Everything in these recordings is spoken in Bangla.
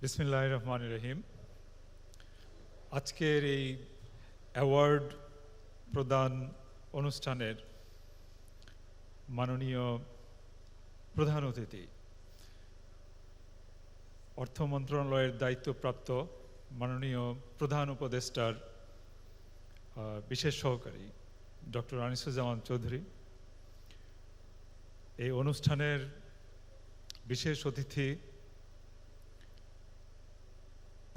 বিসমিল্লাহির রহমানির রহিম। আজকের এই অ্যাওয়ার্ড প্রদান অনুষ্ঠানের মাননীয় প্রধান অতিথি, অর্থ মন্ত্রণালয়ের দায়িত্বপ্রাপ্ত মাননীয় প্রধান উপদেষ্টার বিশেষ সহকারী ডক্টর আনিসুজ্জামান চৌধুরী, এই অনুষ্ঠানের বিশেষ অতিথি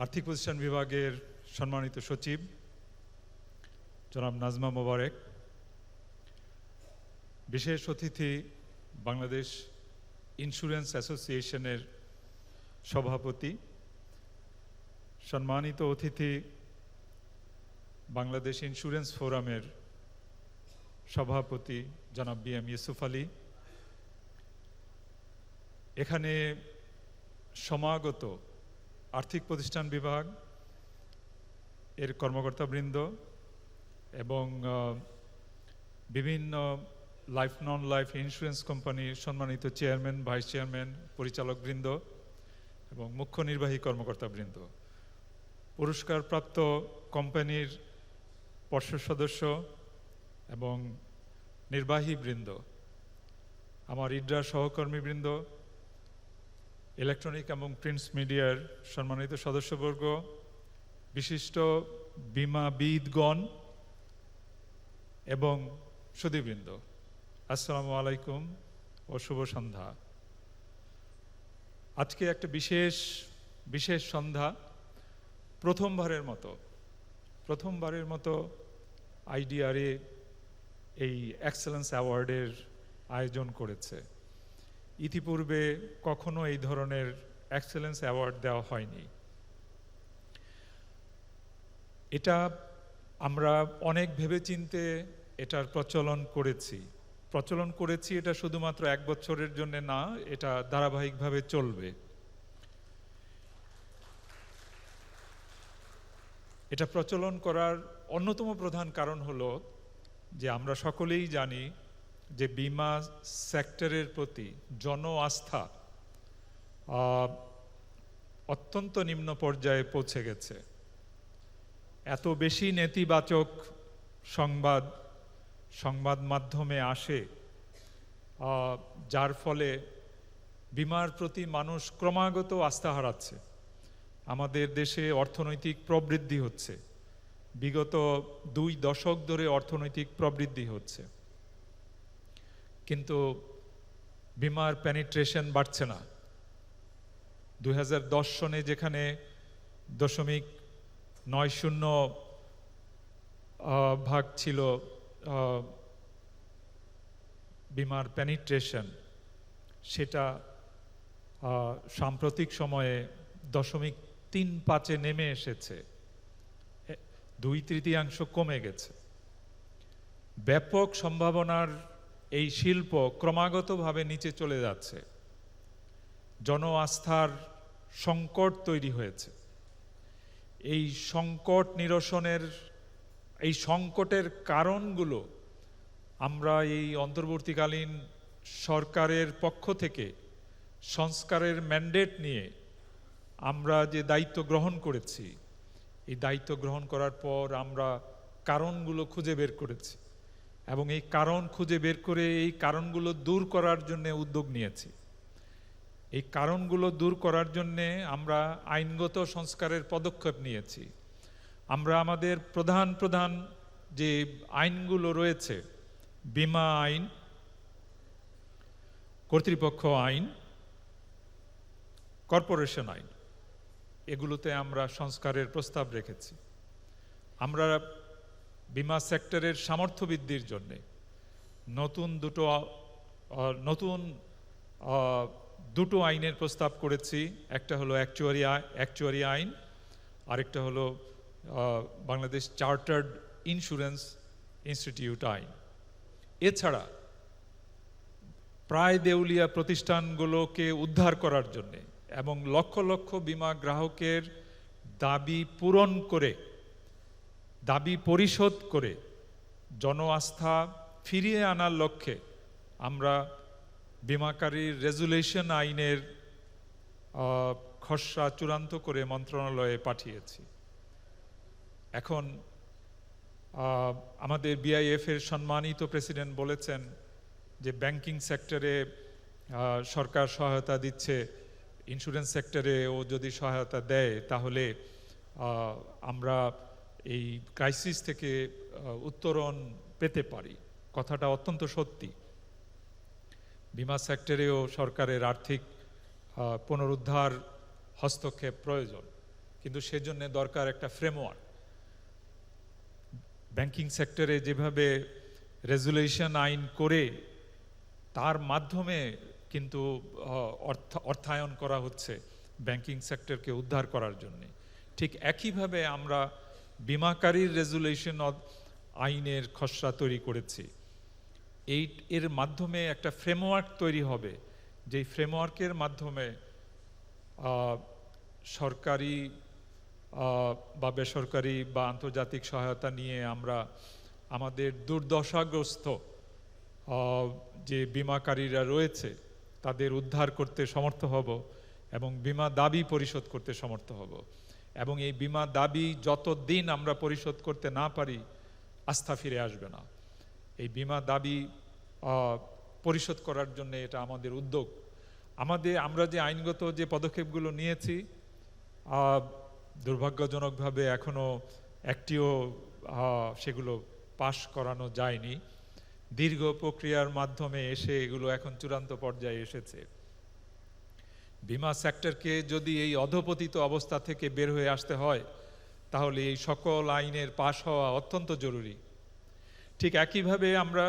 আর্থিক প্রতিষ্ঠান বিভাগের সম্মানিত সচিব জনাব নাজমা মোবারক, বিশেষ অতিথি বাংলাদেশ ইন্স্যুরেন্স অ্যাসোসিয়েশনের সভাপতি, সম্মানিত অতিথি বাংলাদেশ ইন্স্যুরেন্স ফোরামের সভাপতি জনাব BM ইউসুফ আলী, এখানে সমাগত আর্থিক প্রতিষ্ঠান বিভাগ এর কর্মকর্তাবৃন্দ এবং বিভিন্ন লাইফ নন লাইফ ইন্স্যুরেন্স কোম্পানির সম্মানিত চেয়ারম্যান, ভাইস চেয়ারম্যান, পরিচালকবৃন্দ এবং মুখ্য নির্বাহী কর্মকর্তাবৃন্দ, পুরস্কারপ্রাপ্ত কোম্পানির পর্ষদ সদস্য এবং নির্বাহীবৃন্দ, আমার ইডরা সহকর্মীবৃন্দ, ইলেকট্রনিক এবং প্রিন্টস মিডিয়ার সম্মানিত সদস্যবর্গ, বিশিষ্ট বীমাবিদগণ এবং সুধীবৃন্দ, আসসালামু আলাইকুম ও শুভ সন্ধ্যা। আজকে একটা বিশেষ সন্ধ্যা। প্রথমবারের মতো IDRA এই এক্সেলেন্স অ্যাওয়ার্ডের আয়োজন করেছে। ইতিপূর্বে কখনো এই ধরনের এক্সেলেন্স অ্যাওয়ার্ড দেওয়া হয়নি। এটা আমরা অনেক ভেবেচিন্তে এটার প্রচলন করেছি। এটা শুধুমাত্র 1 বছরের জন্য না, এটা ধারাবাহিকভাবে চলবে। এটা প্রচলন করার অন্যতম প্রধান কারণ হলো যে আমরা সকলেই জানি যে বীমা সেক্টরের প্রতি জন আস্থা অত্যন্ত নিম্ন পর্যায়ে পৌঁছে গেছে। এত বেশি নেতিবাচক সংবাদ মাধ্যমে আসে, যার ফলে বীমার প্রতি মানুষ ক্রমাগত আস্থা হারাচ্ছে। আমাদের দেশে অর্থনৈতিক প্রবৃদ্ধি হচ্ছে, বিগত 2 দশক ধরে অর্থনৈতিক প্রবৃদ্ধি হচ্ছে, কিন্তু বীমার পেনিট্রেশন বাড়ছে না। 2010 সনে যেখানে 0.90% ছিল বীমার পেনিট্রেশন, সেটা সাম্প্রতিক সময়ে 0.35 নেমে এসেছে, 2/3 কমে গেছে। ব্যাপক সম্ভাবনার এই শিল্প ক্রমাগতভাবে নিচে চলে যাচ্ছে। জন আস্থার সংকট তৈরি হয়েছে। এই সংকট নিরসনের, এই সংকটের কারণগুলো আমরা এই অন্তর্বর্তীকালীন সরকারের পক্ষ থেকে সংস্কারের ম্যান্ডেট নিয়ে আমরা যে দায়িত্ব গ্রহণ করেছি, এই দায়িত্ব গ্রহণ করার পর আমরা কারণগুলো খুঁজে বের করেছি এবং এই কারণ খুঁজে বের করে এই কারণগুলো দূর করার জন্য উদ্যোগ নিয়েছি। এই কারণগুলো দূর করার জন্যে আমরা আইনগত সংস্কারের পদক্ষেপ নিয়েছি। আমরা আমাদের প্রধান যে আইনগুলো রয়েছে, বীমা আইন, কর্তৃপক্ষ আইন, কর্পোরেশন আইন, এগুলোতে আমরা সংস্কারের প্রস্তাব রেখেছি। আমরা বীমা সেক্টরের সামর্থ্য বৃদ্ধির জন্যে নতুন দুটো আইনের প্রস্তাব করেছি। একটা হলো অ্যাকচুয়ারি আইন, আরেকটা হলো বাংলাদেশ চার্টার্ড ইন্স্যুরেন্স ইনস্টিটিউট আইন। এছাড়া প্রায় দেউলিয়া প্রতিষ্ঠানগুলোকে উদ্ধার করার জন্যে এবং লক্ষ লক্ষ বীমা গ্রাহকের দাবি পূরণ করে, দাবি পরিশোধ করে জন আস্থা ফিরিয়ে আনার লক্ষ্যে আমরা বীমাকারীর রেজুলেশন আইনের খসড়া চূড়ান্ত করে মন্ত্রণালয়ে পাঠিয়েছি। এখন আমাদের বিআইএফ এর সম্মানিত প্রেসিডেন্ট বলেছেন যে ব্যাংকিং সেক্টরে সরকার সহায়তা দিচ্ছে, ইন্স্যুরেন্স সেক্টরে ও যদি সহায়তা দেয় তাহলে আমরা এই ক্রাইসিস থেকে উত্তরণ পেতে পারি। কথাটা অত্যন্ত সত্যি। বিমা সেক্টরেও সরকারের আর্থিক পুনরুদ্ধার হস্তক্ষেপ প্রয়োজন, কিন্তু সেজন্য দরকার একটা ফ্রেমওয়ার্ক। ব্যাংকিং সেক্টরে যেভাবে রেজুলেশন আইন করে তার মাধ্যমে কিন্তু অর্থায়ন করা হচ্ছে ব্যাংকিং সেক্টরকে উদ্ধার করার জন্য, ঠিক একইভাবে আমরা বিমাকারীর রেজুলেশন আইনের খসড়া তৈরি করেছি। এর মাধ্যমে একটা ফ্রেমওয়ার্ক তৈরি হবে, যেই ফ্রেমওয়ার্কের মাধ্যমে সরকারি বা বেসরকারি বা আন্তর্জাতিক সহায়তা নিয়ে আমরা আমাদের দুর্দশাগ্রস্ত যে বিমাকারীরা রয়েছে তাদের উদ্ধার করতে সমর্থ হব এবং বিমা দাবি পরিশোধ করতে সমর্থ হব। এবং এই বিমা দাবি যতদিন আমরা পরিশোধ করতে না পারি আস্থা ফিরে আসবে না। এই বিমা দাবি পরিশোধ করার জন্য এটা আমাদের উদ্যোগ। আমরা যে আইনগত যে পদক্ষেপগুলো নিয়েছি দুর্ভাগ্যজনকভাবে এখনো একটিও সেগুলো পাশ করানো যায়নি। দীর্ঘ প্রক্রিয়ার মাধ্যমে এসে এগুলো এখন চূড়ান্ত পর্যায়ে এসেছে। বিমা সেক্টরকে যদি এই অধপতিত অবস্থা থেকে বের হয়ে আসতে হয় তাহলে এই সকল আইনের পাশ হওয়া অত্যন্ত জরুরি। ঠিক একইভাবে আমরা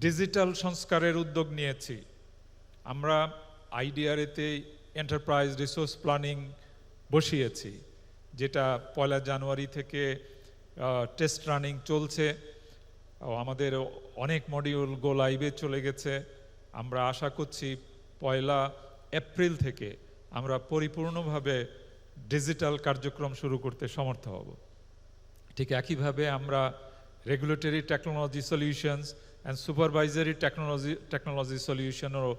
ডিজিটাল সংস্কারের উদ্যোগ নিয়েছি। আমরা আইডিআরএতে এন্টারপ্রাইজ রিসোর্স প্ল্যানিং বসিয়েছি, যেটা 1 জানুয়ারি থেকে টেস্ট রানিং চলছে। আমাদের অনেক মডিউল গো লাইভে চলে গেছে। আমরা আশা করছি 1 এপ্রিল থেকে আমরা পরিপূর্ণভাবে ডিজিটাল কার্যক্রম শুরু করতে সমর্থ হব। ঠিক একইভাবে আমরা regulatory technology solutions and supervisory technology সলিউশনেরও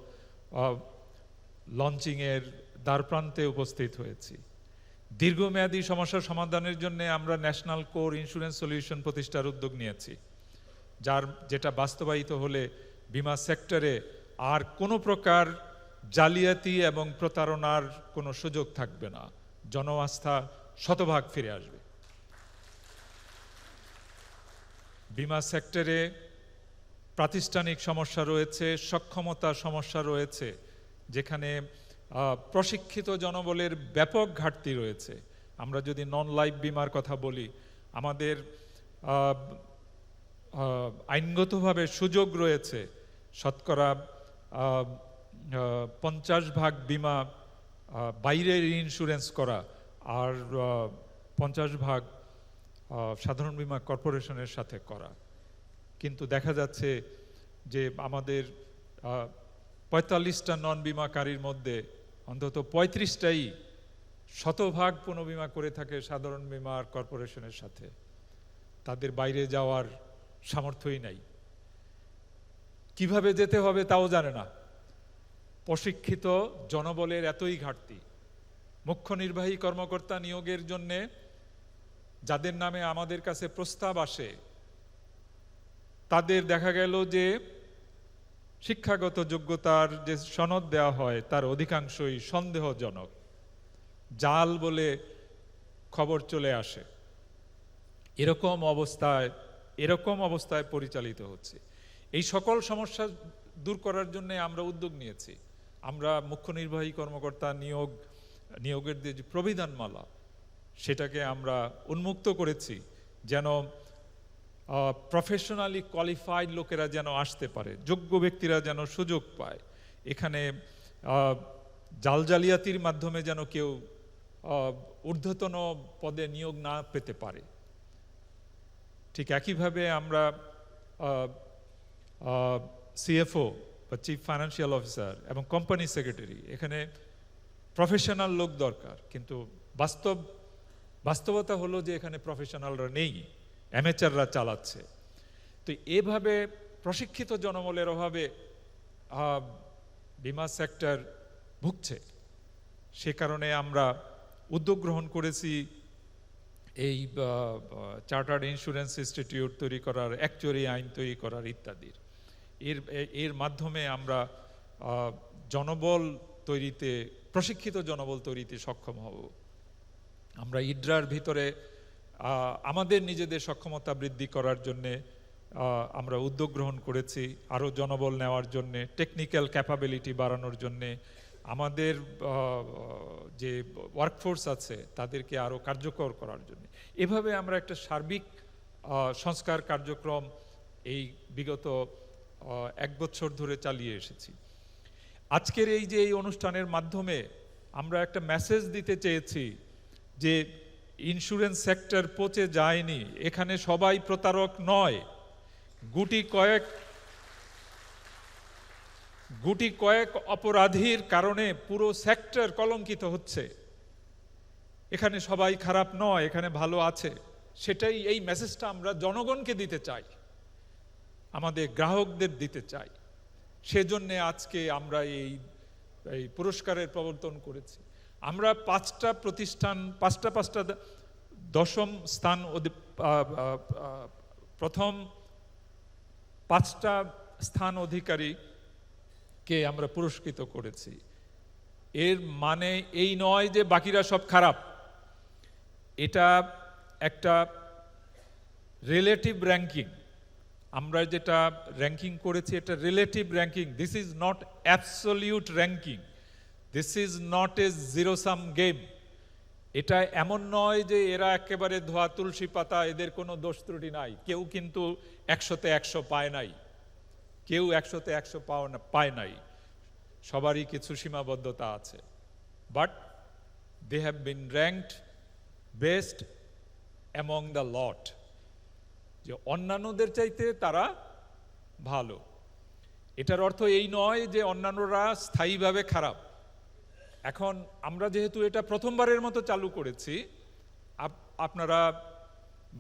লঞ্চিংয়ের দ্বারপ্রান্তে উপস্থিত হয়েছি। দীর্ঘমেয়াদী সমস্যার সমাধানের জন্য আমরা ন্যাশনাল কোর ইন্স্যুরেন্স সলিউশন প্রতিষ্ঠার উদ্যোগ নিয়েছি, যেটা বাস্তবায়িত হলে বিমা সেক্টরে আর কোনো প্রকার জালিয়াতি এবং প্রতারণার কোনো সুযোগ থাকবে না। জনআস্থা শতভাগ ফিরে আসবে। বিমা সেক্টরে প্রাতিষ্ঠানিক সমস্যা রয়েছে, সক্ষমতা সমস্যা রয়েছে, যেখানে প্রশিক্ষিত জনবলের ব্যাপক ঘাটতি রয়েছে। আমরা যদি নন লাইফ বিমার কথা বলি, আমাদের আইনগতভাবে সুযোগ রয়েছে শতকরা 50% বিমা বাইরের ইন্স্যুরেন্স করা আর 50% সাধারণ বীমা কর্পোরেশনের সাথে করা। কিন্তু দেখা যাচ্ছে যে আমাদের 45টা নন বিমাকারীর মধ্যে অন্তত 35টাই শতভাগ পুনঃবিমা করে থাকে সাধারণ বীমা কর্পোরেশনের সাথে। তাদের বাইরে যাওয়ার সামর্থ্যই নাই। কিভাবে যেতে হবে তাও জানে না। প্রশিক্ষিত জনবলের এতই ঘাটতি। মুখ্য নির্বাহী কর্মকর্তা নিয়োগের জন্যে যাদের নামে আমাদের কাছে প্রস্তাব আসে তাদের দেখা গেল যে শিক্ষাগত যোগ্যতার যে সনদ দেওয়া হয় তার অধিকাংশই সন্দেহজনক, জাল বলে খবর চলে আসে। এরকম অবস্থায় পরিচালিত হচ্ছে। এই সকল সমস্যা দূর করার জন্য আমরা উদ্যোগ নিয়েছি। আমরা মুখ্য নির্বাহী কর্মকর্তা নিয়োগের যে প্রবিধানমালা সেটাকে আমরা উন্মুক্ত করেছি, যেন প্রফেশনালি কোয়ালিফাইড লোকেরা যেন আসতে পারে, যোগ্য ব্যক্তিরা যেন সুযোগ পায়। এখানে জালিয়াতির মাধ্যমে যেন কেউ ঊর্ধ্বতন পদে নিয়োগ না পেতে পারে। ঠিক একইভাবে আমরা সিএফও বা চিফ ফাইন্যান্সিয়াল অফিসার এবং কোম্পানি সেক্রেটারি, এখানে প্রফেশনাল লোক দরকার, কিন্তু বাস্তবতা হলো যে এখানে প্রফেশনালরা নেই, অ্যামেচাররা চালাচ্ছে। তো এভাবে প্রশিক্ষিত জনবলের অভাবে বিমা সেক্টর ভুগছে। সে কারণে আমরা উদ্যোগ গ্রহণ করেছি এই চার্টার্ড ইন্স্যুরেন্স ইনস্টিটিউট তৈরি করার, অ্যাকচুয়ারি আইন তৈরি করার ইত্যাদির। এর মাধ্যমে আমরা জনবল তৈরিতে, প্রশিক্ষিত জনবল তৈরিতে সক্ষম হব। আমরা ইডরার ভিতরে আমাদের নিজেদের সক্ষমতা বৃদ্ধি করার জন্যে আমরা উদ্যোগ গ্রহণ করেছি, আরও জনবল নেওয়ার জন্যে, টেকনিক্যাল ক্যাপাবিলিটি বাড়ানোর জন্যে, আমাদের যে ওয়ার্কফোর্স আছে তাদেরকে আরও কার্যকর করার জন্য। এভাবে আমরা একটা সার্বিক সংস্কার কার্যক্রম এই বিগত 1 বছর ধরে চালিয়ে এসেছি। আজকের এই যে এই অনুষ্ঠানের মাধ্যমে আমরা একটা মেসেজ দিতে চেয়েছি যে ইন্স্যুরেন্স সেক্টর পচে যায়নি, এখানে সবাই প্রতারক নয়। গুটি কয়েক অপরাধীর কারণে পুরো সেক্টর কলঙ্কিত হচ্ছে। এখানে সবাই খারাপ নয়, এখানে ভালো আছে। সেটাই, এই মেসেজটা আমরা জনগণকে দিতে চাই, আমাদের গ্রাহকদের দিতে চাই। সেজন্যে আজকে আমরা এই পুরস্কারের প্রবর্তন করেছি। আমরা 5টা প্রতিষ্ঠান, 5টা দশম স্থান, প্রথম 5টা স্থান অধিকারীকে আমরা পুরস্কৃত করেছি। এর মানে এই নয় যে বাকিরা সব খারাপ। এটা একটা রিলেটিভ র্যাঙ্কিং। আমরা যেটা র্যাঙ্কিং করেছি এটা relative ranking. This is not absolute ranking, this is not a zero sum game. এটা এমন নয় যে এরা একেবারে ধোয়া তুলসী পাতা, এদের কোনো দোষ ত্রুটি নাই। কেউ কিন্তু 100তে 100 পায় নাই, কেউ 100তে 100 পায় নাই। সবারই কিছু সীমাবদ্ধতা আছে, but they have been ranked best among the lot, যে অন্যান্যদের চাইতে তারা ভালো। এটার অর্থ এই নয় যে অন্যান্যরা স্থায়ীভাবে খারাপ। এখন আমরা যেহেতু এটা প্রথমবারের মতো চালু করেছি, আপনারা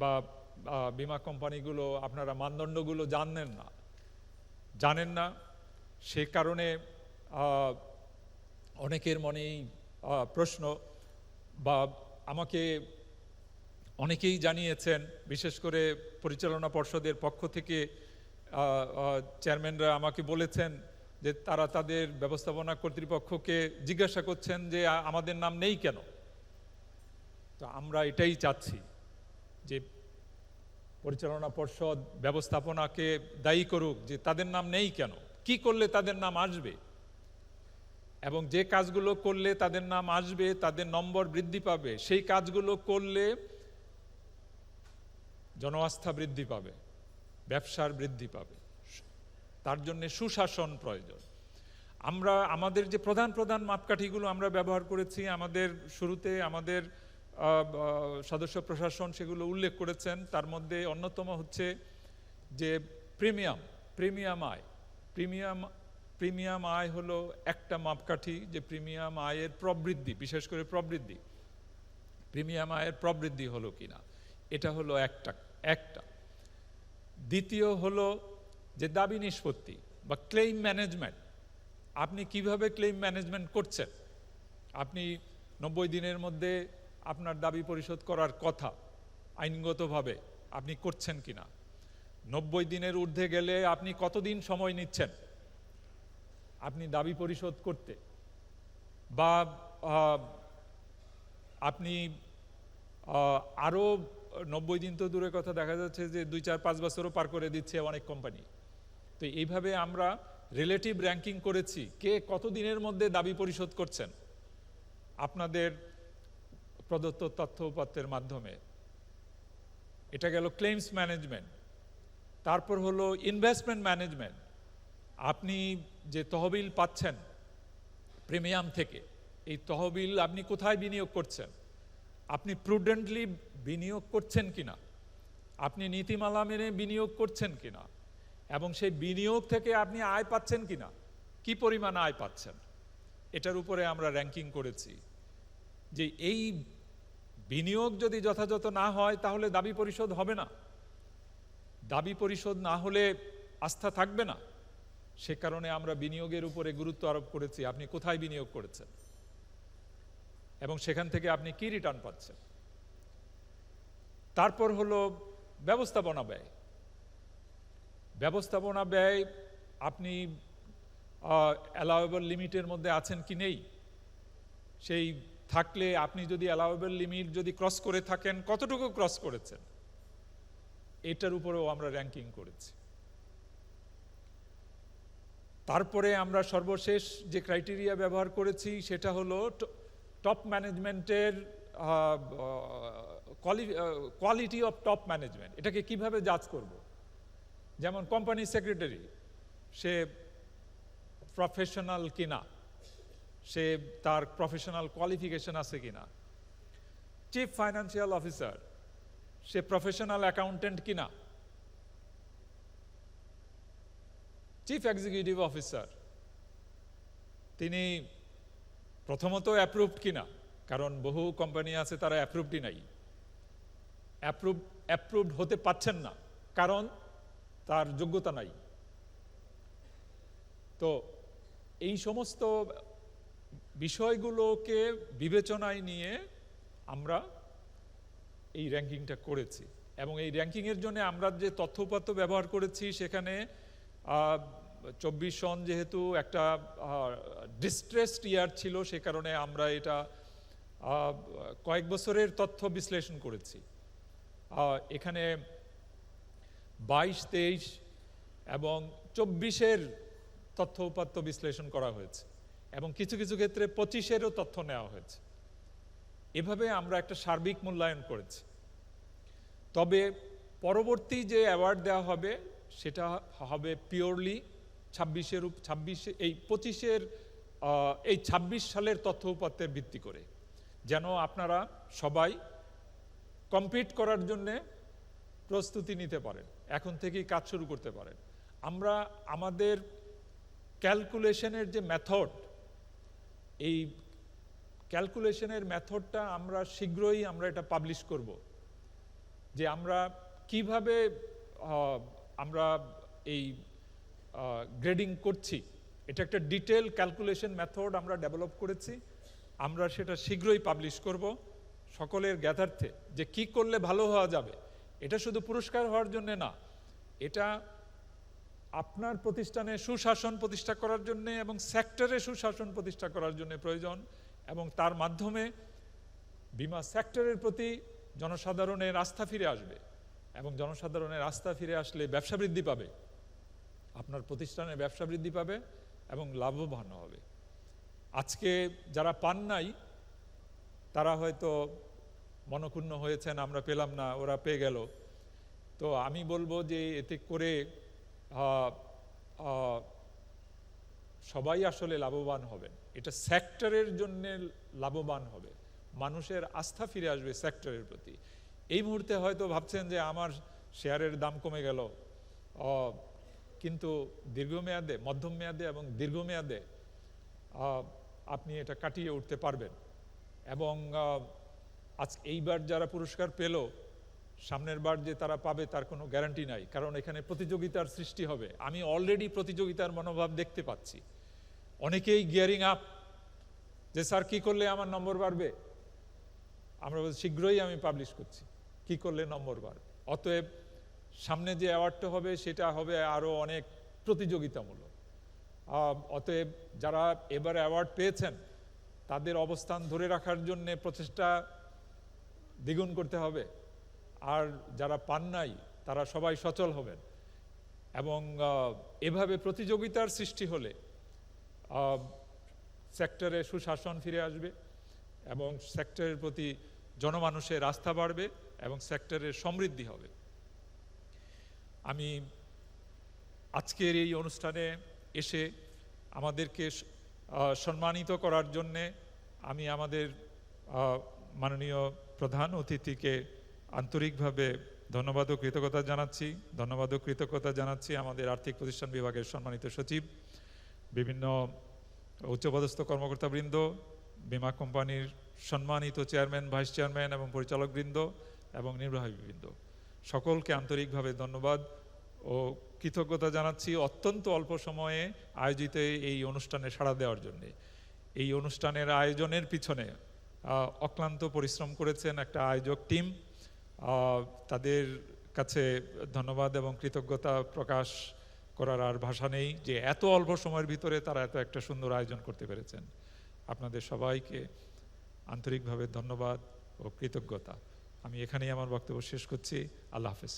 বা বীমা কোম্পানিগুলো আপনারা মানদণ্ডগুলো জানেন না। সে কারণে অনেকের মনেই প্রশ্ন, বা আমাকে অনেকেই জানিয়েছেন, বিশেষ করে পরিচালনা পর্ষদের পক্ষ থেকে চেয়ারম্যানরা আমাকে বলেছেন যে তারা তাদের ব্যবস্থাপনা কর্তৃপক্ষকে জিজ্ঞাসা করছেন যে আমাদের নাম নেই কেন। তো আমরা এটাই চাচ্ছি যে পরিচালনা পর্ষদ ব্যবস্থাপনাকে দায়ী করুক যে তাদের নাম নেই কেন, কি করলে তাদের নাম আসবে, এবং যে কাজগুলো করলে তাদের নাম আসবে, তাদের নম্বর বৃদ্ধি পাবে, সেই কাজগুলো করলে জনআস্থা বৃদ্ধি পাবে, ব্যবসার বৃদ্ধি পাবে। তার জন্য সুশাসন প্রয়োজন। আমরা আমাদের যে প্রধান মাপকাঠিগুলো আমরা ব্যবহার করেছি, আমাদের শুরুতে আমাদের সদস্য প্রশাসন সেগুলো উল্লেখ করেছেন। তার মধ্যে অন্যতম হচ্ছে যে প্রিমিয়াম আয় হলো একটা মাপকাঠি, যে প্রিমিয়াম আয়ের প্রবৃদ্ধি, বিশেষ করে প্রিমিয়াম আয়ের প্রবৃদ্ধি হলো কিনা, এটা হলো একটা। দ্বিতীয় হলো যে দাবি নিষ্পত্তি বা ক্লেইম ম্যানেজমেন্ট। আপনি কিভাবে ক্লেইম ম্যানেজমেন্ট করছেন? আপনি 90 দিনের মধ্যে আপনার দাবি পরিশোধ করার কথা আইনগতভাবে আপনি করছেন কিনা? 90 দিনের ঊর্ধ্বে গেলে আপনি কতদিন সময় নিচ্ছেন আপনি দাবি পরিশোধ করতে? বা আপনি আরও 90 দিন তো দূরের কথা, দেখা যাচ্ছে যে 2, 4, 5 বছরও পার করে দিচ্ছে অনেক কোম্পানি। তো এইভাবে আমরা রিলেটিভ র্যাঙ্কিং করেছি, কে কত দিনের মধ্যে দাবি পরিশোধ করছেন আপনাদের প্রদত্ত তথ্য উপাত্তের মাধ্যমে। এটা গেল ক্লেইমস ম্যানেজমেন্ট। তারপর হলো ইনভেস্টমেন্ট ম্যানেজমেন্ট। আপনি যে তহবিল পাচ্ছেন প্রিমিয়াম থেকে, এই তহবিল আপনি কোথায় বিনিয়োগ করছেন? আপনি প্রুডেন্টলি বিনিয়োগ করছেন কিনা, আপনি নীতিমালা মেনে বিনিয়োগ করছেন কিনা, এবং সেই বিনিয়োগ থেকে আপনি আয় পাচ্ছেন কিনা, কি পরিমাণ আয় পাচ্ছেন, এটার উপরে আমরা র্যাঙ্কিং করেছি। যে এই বিনিয়োগ যদি যথাযথ না হয় তাহলে দাবি পরিশোধ হবে না, দাবি পরিশোধ না হলে আস্থা থাকবে না। সে কারণে আমরা বিনিয়োগের উপরে গুরুত্ব আরোপ করেছি। আপনি কোথায় বিনিয়োগ করেছেন, এবং সেখান থেকে আপনি কি রিটার্ন পাচ্ছেন। তারপর হলো ব্যবস্থাপনা ব্যয়। ব্যবস্থাপনা ব্যয় আপনি অ্যালাউয়েবল লিমিটের মধ্যে আছেন কি নেই, সেই থাকলে আপনি যদি অ্যালাউয়েবল লিমিট যদি ক্রস করে থাকেন কতটুকু ক্রস করেছেন, এটার উপরেও আমরা র্যাঙ্কিং করেছি। তারপরে আমরা সর্বশেষ যে ক্রাইটেরিয়া ব্যবহার করেছি সেটা হলো টপ ম্যানেজমেন্টের কোয়ালিটি অফ টপ ম্যানেজমেন্ট। এটাকে কিভাবে জাজ করব? যেমন কোম্পানি সেক্রেটারি, সে প্রফেশনাল কিনা, সে তার প্রফেশনাল কোয়ালিফিকেশন আছে কিনা। চিফ ফাইন্যান্সিয়াল অফিসার, সে প্রফেশনাল অ্যাকাউন্টেন্ট কিনা। চিফ এক্সিকিউটিভ অফিসার, তিনি প্রথমত অ্যাপ্রুভড কিনা, কারণ বহু কোম্পানি আছে তারা অ্যাপ্রুভডই নাই, অ্যাপ্রুভড হতে পারছেন না কারণ তার যোগ্যতা নাই। তো এই সমস্ত বিষয়গুলোকে বিবেচনায় নিয়ে আমরা এই র্যাঙ্কিংটা করেছি। এবং এই র্যাঙ্কিংয়ের জন্য আমরা যে তথ্যউপাত্ত ব্যবহার করেছি সেখানে 24 সন যেহেতু একটা ডিস্ট্রেসড ইয়ার ছিল, সে কারণে আমরা এটা কয়েক বছরের তথ্য বিশ্লেষণ করেছি। এখানে 22, 23 এবং 24-এর তথ্য উপাত্ত বিশ্লেষণ করা হয়েছে এবং কিছু কিছু ক্ষেত্রে 25-এরও তথ্য নেওয়া হয়েছে। এভাবে আমরা একটা সার্বিক মূল্যায়ন করেছি। তবে পরবর্তী যে অ্যাওয়ার্ড দেওয়া হবে সেটা হবে পিওরলি 26 সালের তথ্য উপাত্তের ভিত্তি করে, যেন আপনারা সবাই কম্পিট করার জন্যে প্রস্তুতি নিতে পারেন, এখন থেকেই কাজ শুরু করতে পারেন। আমরা আমাদের ক্যালকুলেশনের যে মেথড, এই ক্যালকুলেশনের মেথডটা আমরা শীঘ্রই এটা পাবলিশ করব, যে আমরা কিভাবে আমরা এই গ্রেডিং করছি। এটা একটা ডিটেল ক্যালকুলেশন মেথড আমরা ডেভেলপ করেছি, আমরা সেটা শীঘ্রই পাবলিশ করব সকলের জ্ঞাতার্থে, যে কি করলে ভালো হওয়া যাবে। এটা শুধু পুরস্কার হওয়ার জন্য না, এটা আপনার প্রতিষ্ঠানে সুশাসন প্রতিষ্ঠা করার জন্য এবং সেক্টরে সুশাসন প্রতিষ্ঠা করার জন্য প্রয়োজন, এবং তার মাধ্যমে বীমা সেক্টরের প্রতি জনসাধারণের আস্থা ফিরে আসবে, এবং জনসাধারণের আস্থা ফিরে আসলে ব্যবসা বৃদ্ধি পাবে, আপনার প্রতিষ্ঠানের ব্যবসা বৃদ্ধি পাবে এবং লাভবান হবে। আজকে যারা পান নাই তারা হয়তো মনক্ষুণ্ণ হয়েছেন, আমরা পেলাম না, ওরা পেয়ে গেল। তো আমি বলবো যে এতে করে সবাই আসলে লাভবান হবেন, এটা সেক্টরের জন্য লাভবান হবে, মানুষের আস্থা ফিরে আসবে সেক্টরের প্রতি। এই মুহূর্তে হয়তো ভাবছেন যে আমার শেয়ারের দাম কমে গেল, কিন্তু দীর্ঘমেয়াদে, মধ্যম মেয়াদে এবং দীর্ঘমেয়াদে আপনি এটা কাটিয়ে উঠতে পারবেন। এবং আজ এইবার যারা পুরস্কার পেল, সামনের বার যে তারা পাবে তার কোনো গ্যারান্টি নাই, কারণ এখানে প্রতিযোগিতার সৃষ্টি হবে। আমি অলরেডি প্রতিযোগিতার মনোভাব দেখতে পাচ্ছি, অনেকেই গিয়ারিং আপ যে স্যার কি করলে আমার নম্বর বাড়বে। আমরা শীঘ্রই আমি পাবলিশ করছি কি করলে নম্বর বাড়বে। অতএব সামনে যে অ্যাওয়ার্ডটা হবে সেটা হবে আরও অনেক প্রতিযোগিতামূলক। অতএব যারা এবার অ্যাওয়ার্ড পেয়েছেন তাদের অবস্থান ধরে রাখার জন্য প্রচেষ্টা দ্বিগুণ করতে হবে, আর যারা পান নাই তারা সবাই সচল হবেন। এবং এভাবে প্রতিযোগিতার সৃষ্টি হলে সেক্টরে সুশাসন ফিরে আসবে এবং সেক্টরের প্রতি জনমানুষের আস্থা বাড়বে এবং সেক্টরের সমৃদ্ধি হবে। আমি আজকের এই অনুষ্ঠানে এসে আমাদেরকে সম্মানিত করার জন্যে আমি আমাদের মাননীয় প্রধান অতিথিকে আন্তরিকভাবে ধন্যবাদ ও কৃতজ্ঞতা জানাচ্ছি। ধন্যবাদ ও কৃতজ্ঞতা জানাচ্ছি আমাদের আর্থিক প্রতিষ্ঠান বিভাগের সম্মানিত সচিব, বিভিন্ন উচ্চপদস্থ কর্মকর্তাবৃন্দ, বীমা কোম্পানির সম্মানিত চেয়ারম্যান, ভাইস চেয়ারম্যান এবং পরিচালকবৃন্দ এবং নির্বাহীবৃন্দ, সকলকে আন্তরিকভাবে ধন্যবাদ ও কৃতজ্ঞতা জানাচ্ছি অত্যন্ত অল্প সময়ে আয়োজিত এই অনুষ্ঠানে সাড়া দেওয়ার জন্যে। এই অনুষ্ঠানের আয়োজনের পিছনে অক্লান্ত পরিশ্রম করেছেন একটা আয়োজক টিম। তাদের কাছে ধন্যবাদ এবং কৃতজ্ঞতা প্রকাশ করার আর ভাষা নেই যে এত অল্প সময়ের ভিতরে তারা এত একটা সুন্দর আয়োজন করতে পেরেছেন। আপনাদের সবাইকে আন্তরিকভাবে ধন্যবাদ ও কৃতজ্ঞতা। আমি এখানেই আমার বক্তব্য শেষ করছি। আল্লাহ হাফেজ।